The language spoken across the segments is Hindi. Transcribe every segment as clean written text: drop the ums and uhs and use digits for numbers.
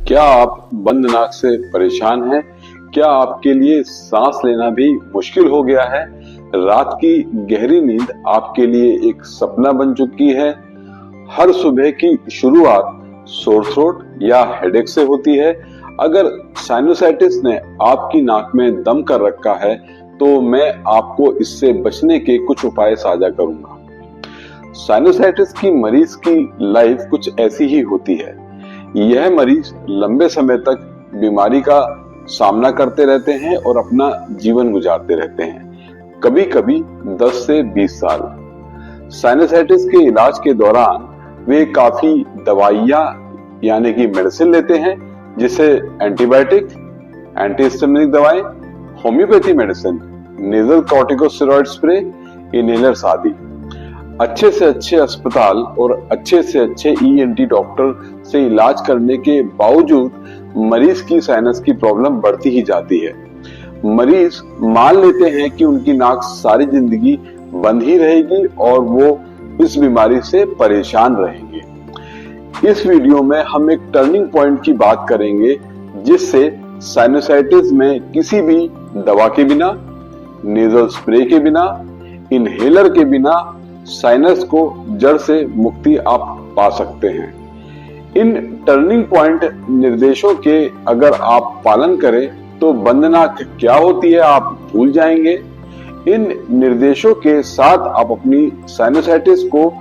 क्या आप बंद नाक से परेशान हैं? क्या आपके लिए सांस लेना भी मुश्किल हो गया है? रात की गहरी नींद आपके लिए एक सपना बन चुकी है? हर सुबह की शुरुआत सोर थ्रोट या हेडेक से होती है? अगर साइनोसाइटिस ने आपकी नाक में दम कर रखा है, तो मैं आपको इससे बचने के कुछ उपाय साझा करूंगा। साइनोसाइटिस की मरीज की लाइफ कुछ ऐसी ही होती है। यह मरीज लंबे समय तक बीमारी का सामना करते रहते हैं और अपना जीवन गुजारते रहते हैं, कभी कभी 10 से 20 साल। साइनोसाइटिस के इलाज के दौरान वे काफी दवाइयां यानी कि मेडिसिन लेते हैं, जिसे एंटीबायोटिक, एंटीहिस्टामिनिक दवाएं, homeopathy medicine, nasal corticosteroid spray, inhalers आदि। अच्छे से अच्छे अस्पताल और अच्छे से अच्छे ईएनटी डॉक्टर से इलाज करने के बावजूद मरीज की साइनस की प्रॉब्लम बढ़ती ही जाती है। मरीज मान लेते हैं कि उनकी नाक सारी जिंदगी बंद ही रहेगी और वो इस बीमारी से परेशान रहेंगे। इस वीडियो में हम एक टर्निंग पॉइंट की बात करेंगे, जिससे साइनोसाइटिस में किसी भी दवा के बिना, नेजल स्प्रे के बिना, इनहेलर के बिना साइनस को जड़ से मुक्ति आप पा सकते हैं। इन टर्निंग पॉइंट निर्देशों के अगर आप पालन करें तो बंद नाक क्या होती है आप भूल जाएंगे। इन निर्देशों के साथ आप अपनी साइनोसाइटिस को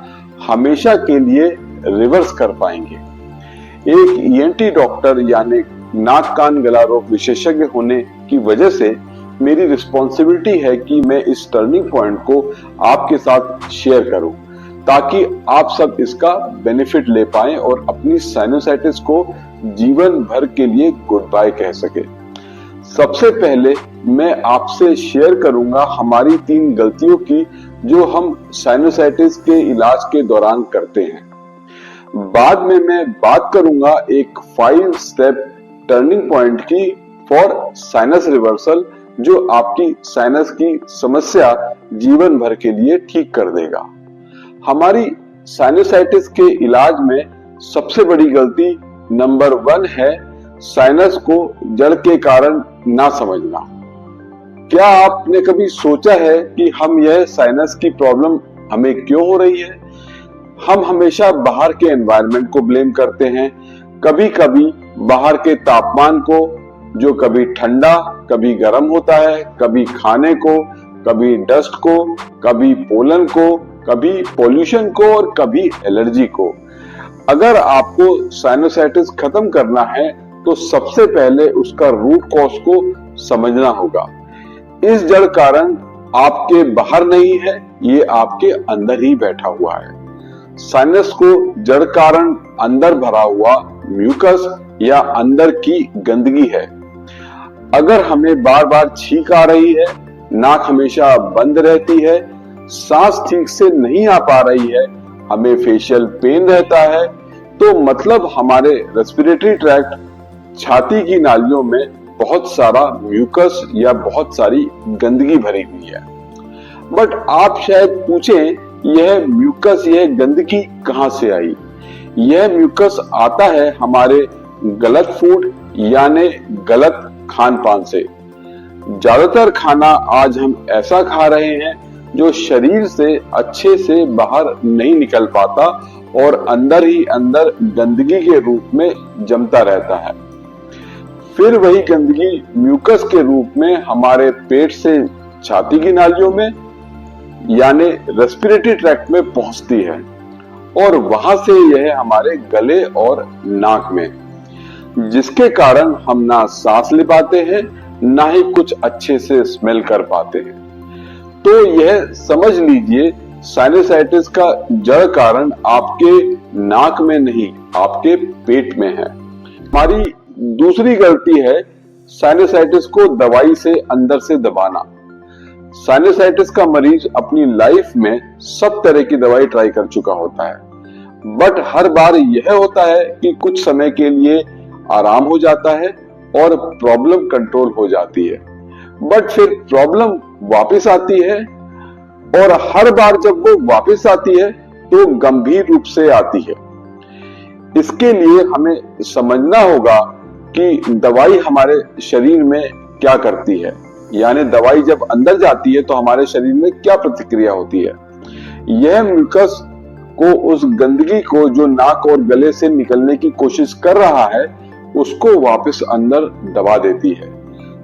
हमेशा के लिए रिवर्स कर पाएंगे। एक ईएनटी डॉक्टर यानी नाक कान गला रोग विशेषज्ञ होने की वजह से मेरी रिस्पॉन्सिबिलिटी है कि मैं इस टर्निंग पॉइंट को आपके साथ शेयर करूं, ताकि आप सब इसका बेनिफिट ले पाएं और अपनी साइनोसाइटिस को जीवन भर के लिए गुड बाय कह सके। सबसे पहले मैं आपसे शेयर करूंगा हमारी 3 गलतियों की, जो हम साइनोसाइटिस के इलाज के दौरान करते हैं। बाद में मैं बात करूंगा एक 5 स्टेप टर्निंग पॉइंट की फॉर साइनस रिवर्सल, जो आपकी साइनस की समस्या जीवन भर के लिए ठीक कर देगा। हमारी साइनोसाइटिस के इलाज में सबसे बड़ी गलती नंबर 1 है साइनस को जड़ के कारण ना समझना। क्या आपने कभी सोचा है कि हम यह साइनस की प्रॉब्लम हमें क्यों हो रही है? हम हमेशा बाहर के एनवायरनमेंट को ब्लेम करते हैं, कभी कभी बाहर के तापमान को, जो कभी ठंडा कभी गर्म होता है, कभी खाने को, कभी डस्ट को, कभी पोलन को, कभी पोल्यूशन को और कभी एलर्जी को। अगर आपको साइनोसाइटिस खत्म करना है तो सबसे पहले उसका रूट कॉज को समझना होगा। इस जड़ कारण आपके बाहर नहीं है, ये आपके अंदर ही बैठा हुआ है। साइनस को जड़ कारण अंदर भरा हुआ म्यूकस या अंदर की गंदगी है। अगर हमें बार बार छींक आ रही है, नाक हमेशा बंद रहती है, सांस ठीक से नहीं आ पा रही है, हमें फेशियल पेन रहता है, तो मतलब हमारे रेस्पिरेटरी ट्रैक्ट, छाती की नालियों में बहुत सारा म्यूकस या बहुत सारी गंदगी भरी हुई है। बट आप शायद पूछें, यह म्यूकस, यह गंदगी कहां से आई? यह म्यूकस आता है हमारे गलत फूड यानी गलत खान पान से। ज्यादातर खाना आज हम ऐसा खा रहे हैं जो शरीर से अच्छे से बाहर नहीं निकल पाता और अंदर ही अंदर गंदगी के रूप में जमता रहता है। फिर वही गंदगी म्यूकस के रूप में हमारे पेट से छाती की नालियों में यानी रेस्पिरेटरी ट्रैक्ट में पहुंचती है और वहां से यह हमारे गले और नाक में, जिसके कारण हम ना सांस ले पाते हैं, ना ही कुछ अच्छे से स्मेल कर पाते हैं। तो यह समझ लीजिए, साइनोसाइटिस का जड़ कारण आपके नाक में नहीं, आपके पेट में है। हमारी दूसरी गलती है साइनोसाइटिस को दवाई से अंदर से दबाना। साइनोसाइटिस का मरीज अपनी लाइफ में सब तरह की दवाई ट्राई कर चुका होता है, बट हर बार यह होता है कि कुछ समय के लिए आराम हो जाता है और प्रॉब्लम कंट्रोल हो जाती है, बट फिर प्रॉब्लम वापस आती है और हर बार जब वो वापस आती है तो गंभीर रूप से आती है। इसके लिए हमें समझना होगा कि दवाई हमारे शरीर में क्या करती है, यानी दवाई जब अंदर जाती है तो हमारे शरीर में क्या प्रतिक्रिया होती है। यह म्यूकस को, उस गंदगी को जो नाक और गले से निकलने की कोशिश कर रहा है, उसको वापस अंदर दबा देती है।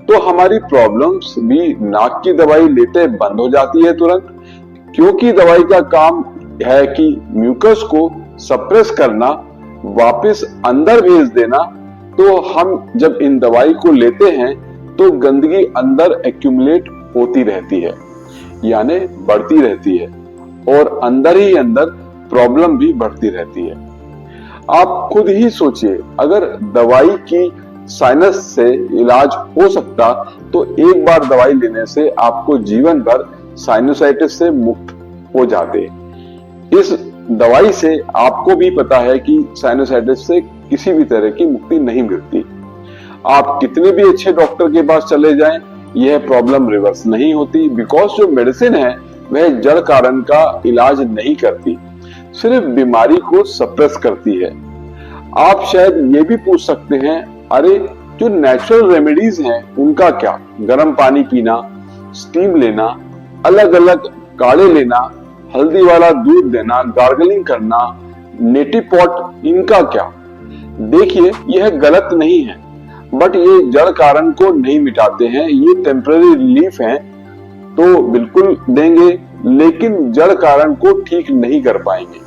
तो हमारी प्रॉब्लम्स भी नाक की दवाई लेते बंद हो जाती है तुरंत, क्योंकि दवाई का काम है कि म्यूकस को सप्रेस करना, वापस अंदर भेज देना। तो हम जब इन दवाई को लेते हैं तो गंदगी अंदर एक्यूमुलेट होती रहती है, यानी बढ़ती रहती है, और अंदर ही अंदर प्रॉब्लम भी बढ़ती रहती है। आप खुद ही सोचिए, अगर दवाई की साइनस से इलाज हो सकता तो एक बार दवाई लेने से आपको जीवन भर साइनोसाइटिस से मुक्त हो जाते। इस दवाई से आपको भी पता है कि साइनोसाइटिस से किसी भी तरह की मुक्ति नहीं मिलती। आप कितने भी अच्छे डॉक्टर के पास चले जाएं, यह प्रॉब्लम रिवर्स नहीं होती, बिकॉज जो मेडिसिन है वह जड़ कारण का इलाज नहीं करती, सिर्फ बीमारी को सप्रेस करती है। आप शायद ये भी पूछ सकते हैं, अरे जो नेचुरल रेमेडीज हैं उनका क्या? गर्म पानी पीना, स्टीम लेना, अलग अलग काढ़े लेना, हल्दी वाला दूध देना, गार्गलिंग करना, नेटी पॉट, इनका क्या? देखिए, यह गलत नहीं है, बट ये जड़ कारण को नहीं मिटाते हैं। ये टेम्पररी रिलीफ है तो बिल्कुल देंगे, लेकिन जड़ कारण को ठीक नहीं कर पाएंगे।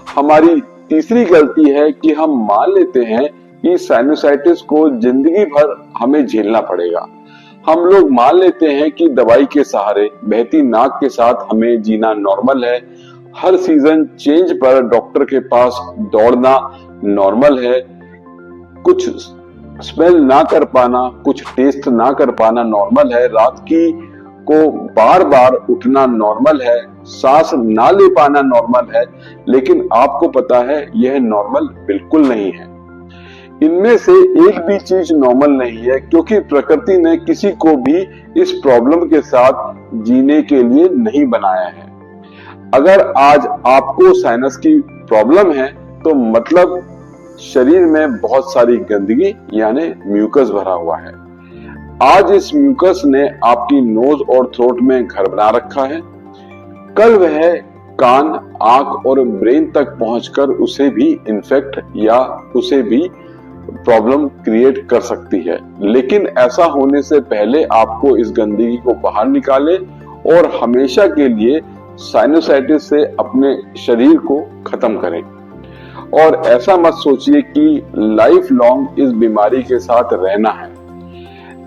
हमारी तीसरी गलती है कि हम मान लेते हैं कि साइनोसाइटिस को जिंदगी भर हमें झेलना पड़ेगा। हम लोग मान लेते हैं कि दवाई के सहारे, बहती नाक के साथ हमें जीना नॉर्मल है, हर सीजन चेंज पर डॉक्टर के पास दौड़ना नॉर्मल है, कुछ स्मेल ना कर पाना, कुछ टेस्ट ना कर पाना नॉर्मल है, रात की को बार बार उठना नॉर्मल है, सांस ना ले पाना नॉर्मल है। लेकिन आपको पता है यह नॉर्मल बिल्कुल नहीं है। इनमें से एक भी चीज नॉर्मल नहीं है, क्योंकि प्रकृति ने किसी को भी इस प्रॉब्लम के साथ जीने के लिए नहीं बनाया है। अगर आज आपको साइनस की प्रॉब्लम है तो मतलब शरीर में बहुत सारी गंदगी यानी म्यूकस भरा हुआ है। आज इस म्यूकस ने आपकी नोज और थ्रोट में घर बना रखा है। कल वह कान, आंख और ब्रेन तक पहुंचकर उसे भी इन्फेक्ट या उसे भी प्रॉब्लम क्रिएट कर सकती है। लेकिन ऐसा होने से पहले आपको इस गंदगी को बाहर निकाले और हमेशा के लिए साइनोसाइटिस से अपने शरीर को खत्म करें। और ऐसा मत सोचिए कि लाइफ लॉन्ग इस बीमारी के साथ रहना है।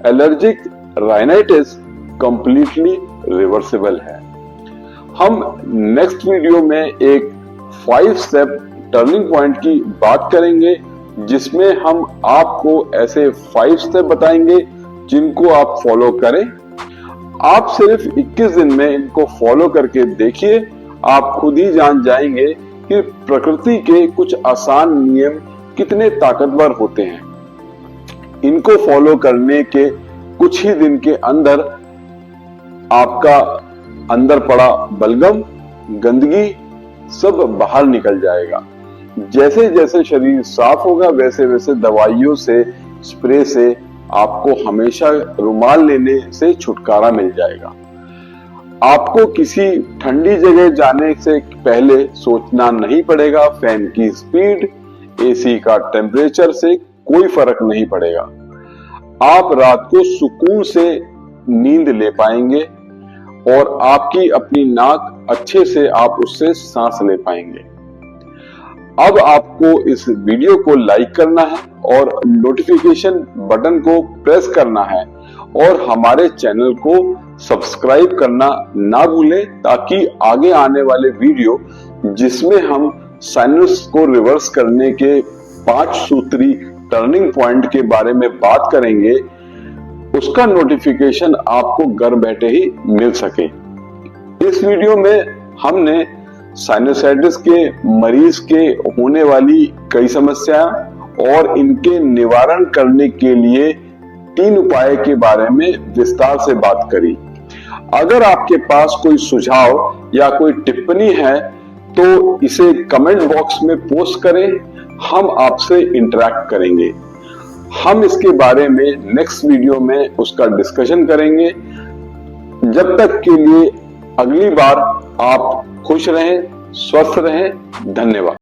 एलर्जिक राइनाइटिस कंप्लीटली रिवर्सिबल है। हम नेक्स्ट वीडियो में एक 5 स्टेप टर्निंग पॉइंट की बात करेंगे, जिसमें हम आपको ऐसे 5 स्टेप बताएंगे जिनको आप फॉलो करें। आप सिर्फ 21 दिन में इनको फॉलो करके देखिए, आप खुद ही जान जाएंगे कि प्रकृति के कुछ आसान नियम कितने ताकतवर होते हैं। इनको फॉलो करने के कुछ ही दिन के अंदर आपका अंदर पड़ा बलगम, गंदगी सब बाहर निकल जाएगा। जैसे जैसे शरीर साफ होगा वैसे वैसे दवाइयों से, स्प्रे से आपको हमेशा रुमाल लेने से छुटकारा मिल जाएगा। आपको किसी ठंडी जगह जाने से पहले सोचना नहीं पड़ेगा। फैन की स्पीड, एसी का टेम्परेचर से कोई फर्क नहीं पड़ेगा। आप रात को सुकून से नींद ले पाएंगे और आपकी अपनी नाक अच्छे से आप उससे सांस ले पाएंगे। अब आपको इस वीडियो को लाइक करना है और नोटिफिकेशन बटन को प्रेस करना है और हमारे चैनल को सब्सक्राइब करना ना भूलें, ताकि आगे आने वाले वीडियो जिसमें हम साइनस को रिवर्स करने के 5 सूत्री टर्निंग पॉइंट के बारे में बात करेंगे, उसका नोटिफिकेशन आपको घर बैठे ही मिल सके। इस वीडियो में हमने साइनोसाइटिस के मरीज के होने वाली कई समस्याएं और इनके निवारण करने के लिए 3 उपाय के बारे में विस्तार से बात करी। अगर आपके पास कोई सुझाव या कोई टिप्पणी है तो इसे कमेंट बॉक्स में पोस्ट करें, हम आपसे इंटरेक्ट करेंगे। हम इसके बारे में नेक्स्ट वीडियो में उसका डिस्कशन करेंगे। जब तक के लिए अगली बार आप खुश रहें, स्वस्थ रहें। धन्यवाद।